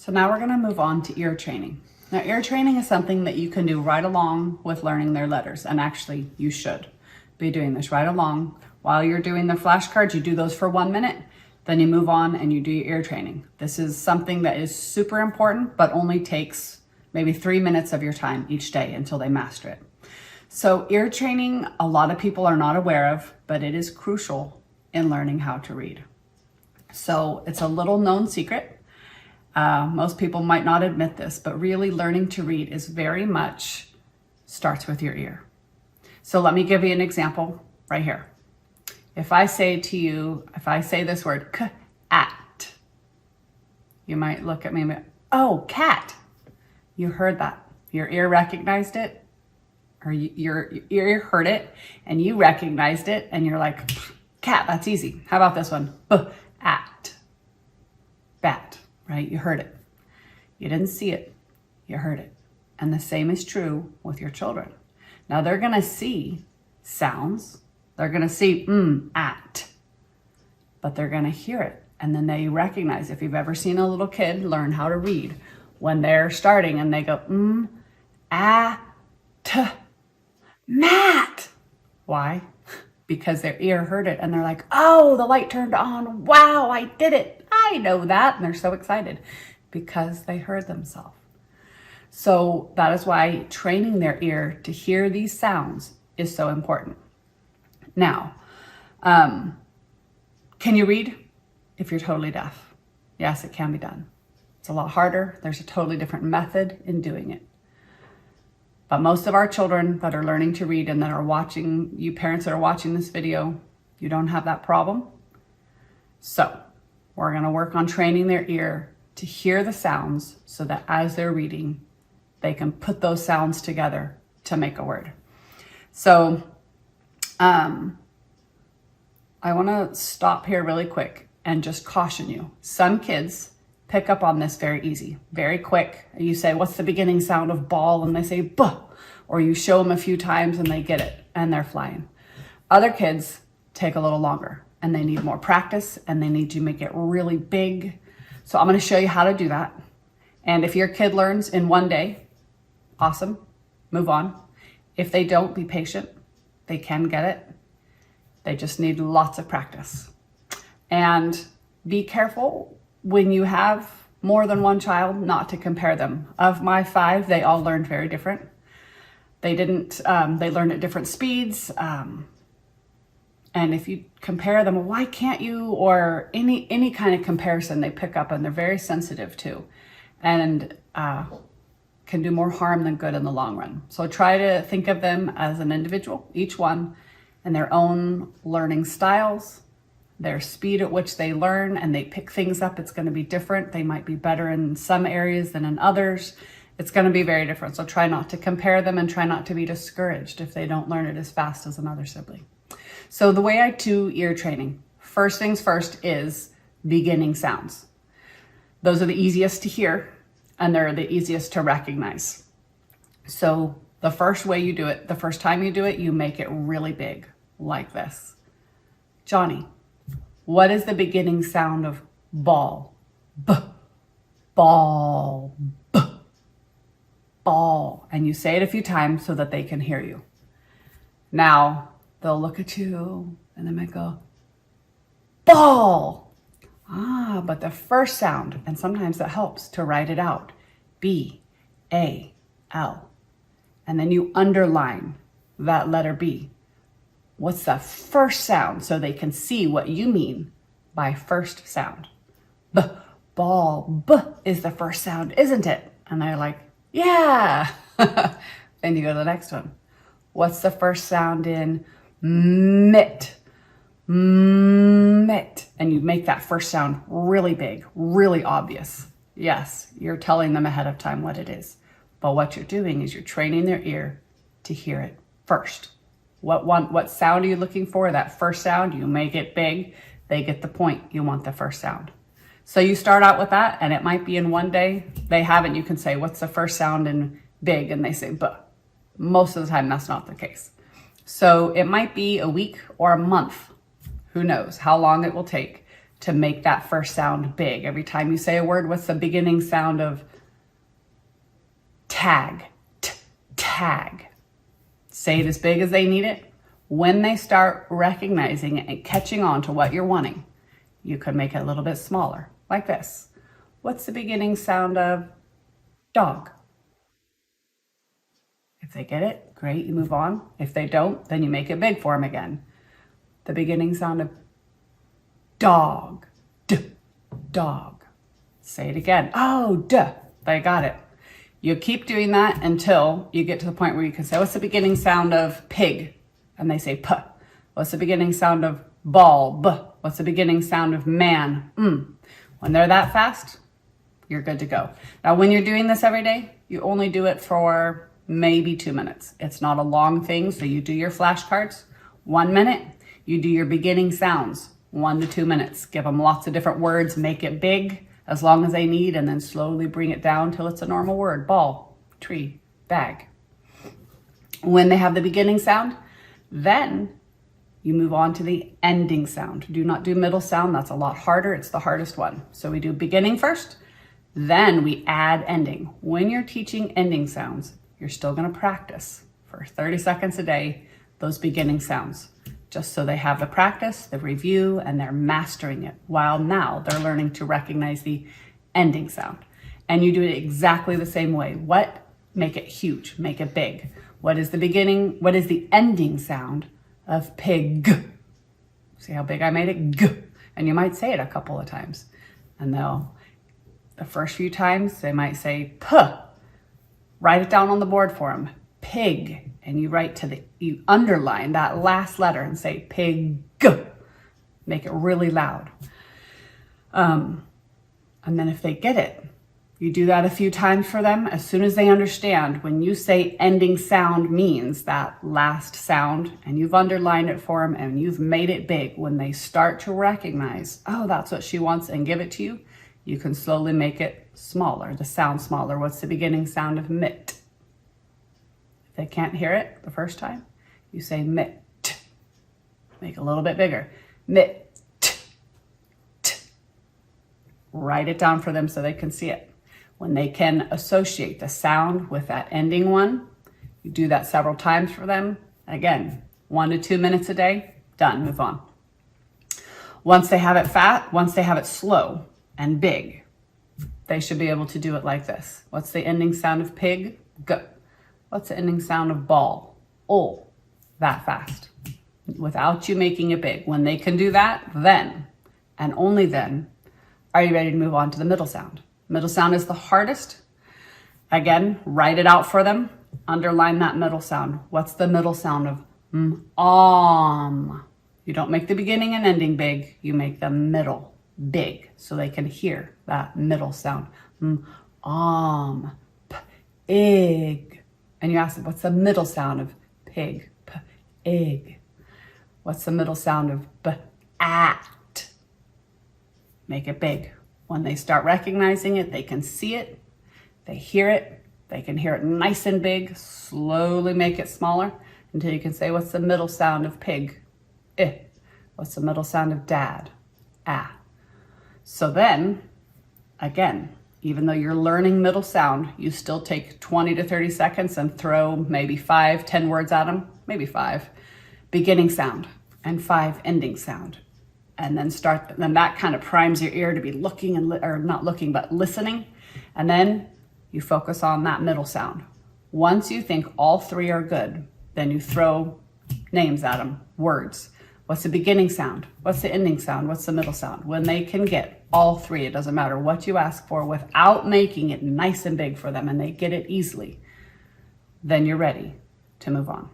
So now we're gonna move on to ear training. Now, ear training is something that you can do right along with learning their letters. And actually, you should be doing this right along. While you're doing the flashcards, you do those for 1 minute, then you move on and you do your ear training. This is something that is super important, but only takes maybe 3 minutes of your time each day until they master it. So ear training, a lot of people are not aware of, but it is crucial in learning how to read. So it's a little known secret. Most people might not admit this, but really learning to read is very much starts with your ear. So let me give you an example right here. If I say to you, if I say this word, cat, you might look at me and be, oh, cat. You heard that. Your ear recognized it, or your ear heard it, and you recognized it, and you're like, cat, that's easy. How about this one? At, bat, right? You heard it. You didn't see it. You heard it. And the same is true with your children. Now they're going to see sounds. They're going to see at, but they're going to hear it. And then they recognize, if you've ever seen a little kid learn how to read, when they're starting and they go, mat. Why? Because their ear heard it and they're like, oh, the light turned on. Wow, I did it. I know that. And they're so excited because they heard themselves. So that is why training their ear to hear these sounds is so important. Now, can you read if you're totally deaf? Yes, it can be done. It's a lot harder. There's a totally different method in doing it. But most of our children that are learning to read and that are watching, you parents that are watching this video, you don't have that problem. So we're going to work on training their ear to hear the sounds so that as they're reading, they can put those sounds together to make a word. So I want to stop here really quick and just caution you. Some kids pick up on this very easy, very quick. You say, what's the beginning sound of ball? And they say, buh. Or you show them a few times and they get it and they're flying. Other kids take a little longer and they need more practice and they need to make it really big. So I'm going to show you how to do that. And if your kid learns in 1 day, awesome, move on. If they don't, be patient. They can get it. They just need lots of practice. And be careful when you have more than one child not to compare them. Of my 5, they all learned very different. They learned at different speeds. And if you compare them, why can't you, or any kind of comparison they pick up and they're very sensitive to, and can do more harm than good in the long run. So try to think of them as an individual, each one, and their own learning styles, their speed at which they learn and they pick things up. It's going to be different. They might be better in some areas than in others. It's going to be very different. So try not to compare them and try not to be discouraged if they don't learn it as fast as another sibling. So the way I do ear training, first things first, is beginning sounds. Those are the easiest to hear and they're the easiest to recognize. So the first way you do it, the first time you do it, you make it really big, like this. Johnny, what is the beginning sound of ball? B, ball, b, ball. And you say it a few times so that they can hear you. Now, they'll look at you and they might go, ball. But the first sound, and sometimes that helps to write it out, B-A-L. And then you underline that letter B. What's the first sound so they can see what you mean by first sound? B, ball, B is the first sound, isn't it? And they're like, yeah. Then you go to the next one. What's the first sound in mitt? Mitt. And you make that first sound really big, really obvious. Yes, you're telling them ahead of time what it is. But what you're doing is you're training their ear to hear it first. What sound are you looking for? That first sound, you make it big. They get the point. You want the first sound. So you start out with that, and it might be in 1 day. They haven't. You can say, what's the first sound in big? And they say, buh. Most of the time, that's not the case. So it might be a week or a month. Who knows how long it will take to make that first sound big. Every time you say a word, what's the beginning sound of tag? Tag. Say it as big as they need it. When they start recognizing it and catching on to what you're wanting, you could make it a little bit smaller, like this. What's the beginning sound of dog? If they get it, great, you move on. If they don't, then you make it big for them again. The beginning sound of dog. Dog. Say it again. Oh, duh. They got it. You keep doing that until you get to the point where you can say, what's the beginning sound of pig? And they say puh. What's the beginning sound of ball? Buh. What's the beginning sound of man? When they're that fast, you're good to go. Now, when you're doing this every day, you only do it for maybe 2 minutes. It's not a long thing, so you do your flashcards. 1 minute, you do your beginning sounds, 1 to 2 minutes. Give them lots of different words, make it big as long as they need, and then slowly bring it down till it's a normal word. Ball, tree, bag. When they have the beginning sound, then you move on to the ending sound. Do not do middle sound. That's a lot harder. It's the hardest one. So we do beginning first, then we add ending. When you're teaching ending sounds, you're still going to practice for 30 seconds a day those beginning sounds, just so they have the practice, the review, and they're mastering it, while now they're learning to recognize the ending sound. And you do it exactly the same way. What? Make it huge, make it big. What is the beginning? What is the ending sound of pig? See how big I made it? G. And you might say it a couple of times. And the first few times, they might say puh. Write it down on the board for them. Pig. And you underline that last letter and say pig. Make it really loud. And then if they get it, you do that a few times for them. As soon as they understand, when you say ending sound means that last sound, and you've underlined it for them and you've made it big, when they start to recognize, oh, that's what she wants, and give it to you, you can slowly make it smaller, the sound smaller. What's the beginning sound of mitt? If they can't hear it the first time, you say mitt. Make it a little bit bigger. Mitt. Write it down for them so they can see it. When they can associate the sound with that ending one, you do that several times for them. Again, 1 to 2 minutes a day, done, move on. Once they have it slow and big, they should be able to do it like this. What's the ending sound of pig? G. What's the ending sound of ball? O. That fast, without you making it big. When they can do that, then, and only then, are you ready to move on to the middle sound? Middle sound is the hardest. Again, write it out for them. Underline that middle sound. What's the middle sound of You don't make the beginning and ending big. You make the middle big so they can hear that middle sound. Pig. And you ask them, what's the middle sound of pig? P-ig. What's the middle sound of at? Make it big. When they start recognizing it, they can see it, they hear it, they can hear it nice and big. Slowly make it smaller until you can say, what's the middle sound of pig? I. What's the middle sound of dad? Ah. So then, again, even though you're learning middle sound, you still take 20 to 30 seconds and throw maybe 5, 10 words at them, maybe 5, beginning sound and 5 ending sound. And then that kind of primes your ear to be looking or not looking, but listening. And then you focus on that middle sound. Once you think all 3 are good, then you throw names at them, words. What's the beginning sound? What's the ending sound? What's the middle sound? When they can get all 3, it doesn't matter what you ask for, without making it nice and big for them, and they get it easily, then you're ready to move on.